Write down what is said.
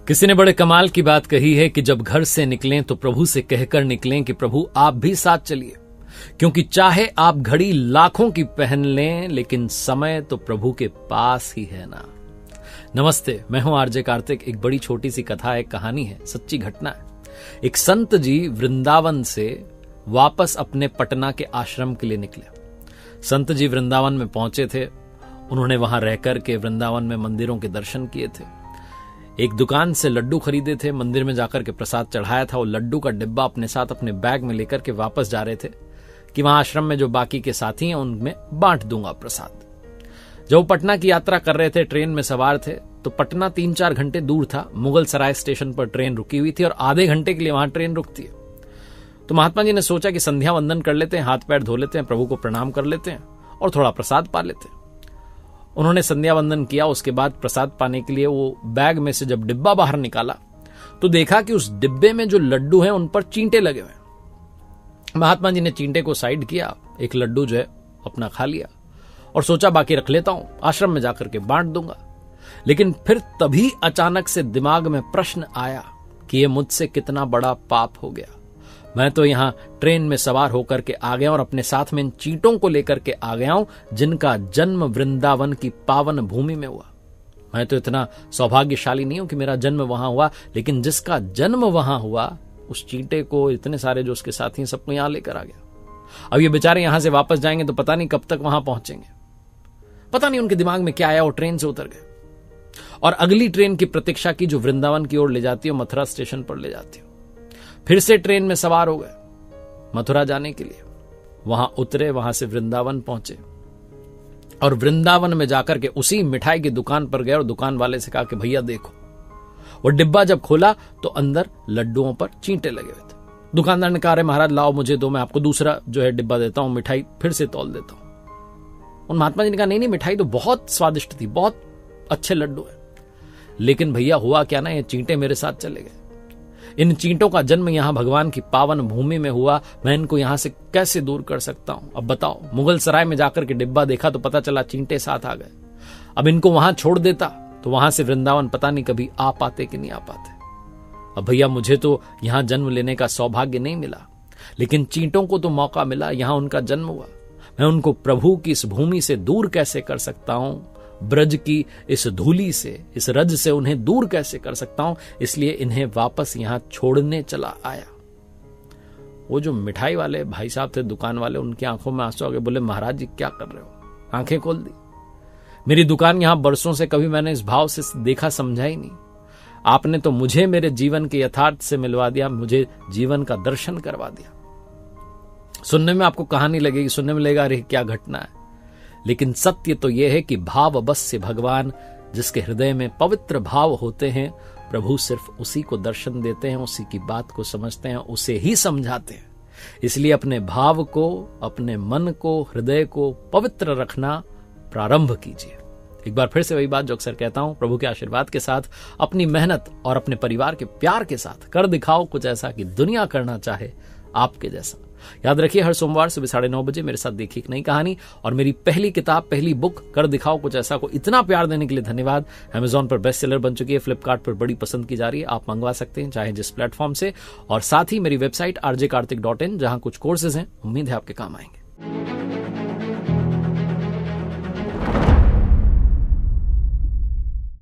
किसी ने बड़े कमाल की बात कही है कि जब घर से निकलें तो प्रभु से कहकर निकलें कि प्रभु आप भी साथ चलिए, क्योंकि चाहे आप घड़ी लाखों की पहन लें लेकिन समय तो प्रभु के पास ही है ना। नमस्ते, मैं हूं आरजे कार्तिक। एक बड़ी छोटी सी कथा, एक कहानी है, सच्ची घटना है। एक संत जी वृंदावन से वापस अपने पटना के आश्रम के लिए निकले। संत जी वृंदावन में पहुंचे थे। उन्होंने वहां रहकर के वृंदावन में मंदिरों के दर्शन किए थे। एक दुकान से लड्डू खरीदे थे, मंदिर में जाकर के प्रसाद चढ़ाया था। वो लड्डू का डिब्बा अपने साथ अपने बैग में लेकर के वापस जा रहे थे कि वहां आश्रम में जो बाकी के साथी हैं उनमें बांट दूंगा प्रसाद। जब वो पटना की यात्रा कर रहे थे, ट्रेन में सवार थे, तो पटना 3-4 घंटे दूर था। मुगल सराय स्टेशन पर ट्रेन रुकी हुई थी और आधे घंटे के लिए वहां ट्रेन रुकती है। तो महात्मा जी ने सोचा कि संध्या वंदन कर लेते हैं, हाथ पैर धो लेते हैं, प्रभु को प्रणाम कर लेते हैं और थोड़ा प्रसाद पा लेते हैं। उन्होंने संध्या वंदन किया। उसके बाद प्रसाद पाने के लिए वो बैग में से जब डिब्बा बाहर निकाला तो देखा कि उस डिब्बे में जो लड्डू हैं उन पर चींटे लगे हुए। महात्मा जी ने चींटे को साइड किया, एक लड्डू जो है अपना खा लिया और सोचा बाकी रख लेता हूं, आश्रम में जाकर के बांट दूंगा। लेकिन फिर तभी अचानक से दिमाग में प्रश्न आया कि ये मुझसे कितना बड़ा पाप हो गया। मैं तो यहां ट्रेन में सवार होकर के आ गया और अपने साथ में इन चींटों को लेकर के आ गया हूं जिनका जन्म वृंदावन की पावन भूमि में हुआ। मैं तो इतना सौभाग्यशाली नहीं हूं कि मेरा जन्म वहां हुआ, लेकिन जिसका जन्म वहां हुआ उस चींटे को, इतने सारे जो उसके साथी हैं, सबको यहां लेकर आ गया। अब ये बेचारे यहां से वापस जाएंगे तो पता नहीं कब तक वहां पहुंचेंगे। पता नहीं उनके दिमाग में क्या आया, वो ट्रेन से उतर गए और अगली ट्रेन की प्रतीक्षा की जो वृंदावन की ओर ले जाती है, मथुरा स्टेशन पर ले जाती है। फिर से ट्रेन में सवार हो गए मथुरा जाने के लिए। वहां उतरे, वहां से वृंदावन पहुंचे और वृंदावन में जाकर के उसी मिठाई की दुकान पर गए और दुकान वाले से कहा कि भैया देखो। वो डिब्बा जब खोला तो अंदर लड्डुओं पर चींटे लगे हुए थे। दुकानदार ने कहा, अरे महाराज लाओ मुझे दो, मैं आपको दूसरा जो है डिब्बा देता हूं, मिठाई फिर से तौल देता हूं। उन महात्मा जी ने कहा, नहीं, मिठाई तो बहुत स्वादिष्ट थी, बहुत अच्छे लड्डू है, लेकिन भैया हुआ क्या ना, ये चींटे मेरे साथ चले गए। इन चींटों का जन्म यहां भगवान की पावन भूमि में हुआ, मैं इनको यहां से कैसे दूर कर सकता हूं। अब बताओ, मुगल सराय में जाकर के डिब्बा देखा तो पता चला चींटे साथ आ गए। अब इनको वहां छोड़ देता तो वहां से वृंदावन पता नहीं कभी आ पाते कि नहीं आ पाते। अब भैया मुझे तो यहां जन्म लेने का सौभाग्य नहीं मिला, लेकिन चींटों को तो मौका मिला, यहां उनका जन्म हुआ। मैं उनको प्रभु की इस भूमि से दूर कैसे कर सकता हूं, ब्रज की इस धूली से, इस रज से उन्हें दूर कैसे कर सकता हूं, इसलिए इन्हें वापस यहां छोड़ने चला आया। वो जो मिठाई वाले भाई साहब थे, दुकान वाले, उनकी आंखों में आंसू आ गए। बोले, महाराज जी क्या कर रहे हो? आंखें खोल दी। मेरी दुकान यहां बरसों से कभी मैंने इस भाव से देखा समझा ही नहीं। आपने तो मुझे मेरे जीवन के यथार्थ से मिलवा दिया, मुझे जीवन का दर्शन करवा दिया। सुनने में आपको कहानी लगेगी, सुनने में लगेगा अरे क्या घटना है, लेकिन सत्य तो यह है कि भाव बस से भगवान, जिसके हृदय में पवित्र भाव होते हैं, प्रभु सिर्फ उसी को दर्शन देते हैं, उसी की बात को समझते हैं, उसे ही समझाते हैं। इसलिए अपने भाव को, अपने मन को, हृदय को पवित्र रखना प्रारंभ कीजिए। एक बार फिर से वही बात जो अक्सर कहता हूं, प्रभु के आशीर्वाद के साथ, अपनी मेहनत और अपने परिवार के प्यार के साथ कर दिखाओ कुछ ऐसा कि दुनिया करना चाहे आपके जैसा। याद रखिए, हर सोमवार सुबह 9:30 बजे मेरे साथ देखिए एक नई कहानी। और मेरी पहली किताब, पहली बुक कर दिखाओ कुछ ऐसा को इतना प्यार देने के लिए धन्यवाद। अमेजॉन पर बेस्ट सेलर बन चुकी है, फ्लिपकार्ट पर बड़ी पसंद की जा रही है। आप मंगवा सकते हैं चाहे जिस प्लेटफॉर्म से। और साथ ही मेरी वेबसाइट rjkartik.in, जहां कुछ कोर्सेज हैं, उम्मीद है आपके काम आएंगे।